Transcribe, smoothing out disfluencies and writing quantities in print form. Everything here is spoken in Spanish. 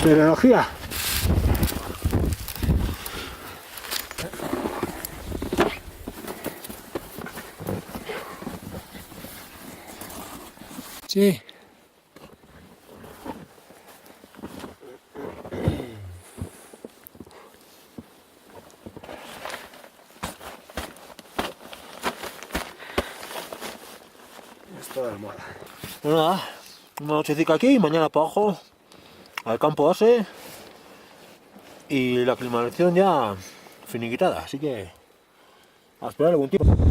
Meteorología. Sí. Esto de almohada. Bueno, nada, una nochecita aquí y mañana para abajo al campo base y la climatización ya finiquitada, así que a esperar algún tiempo.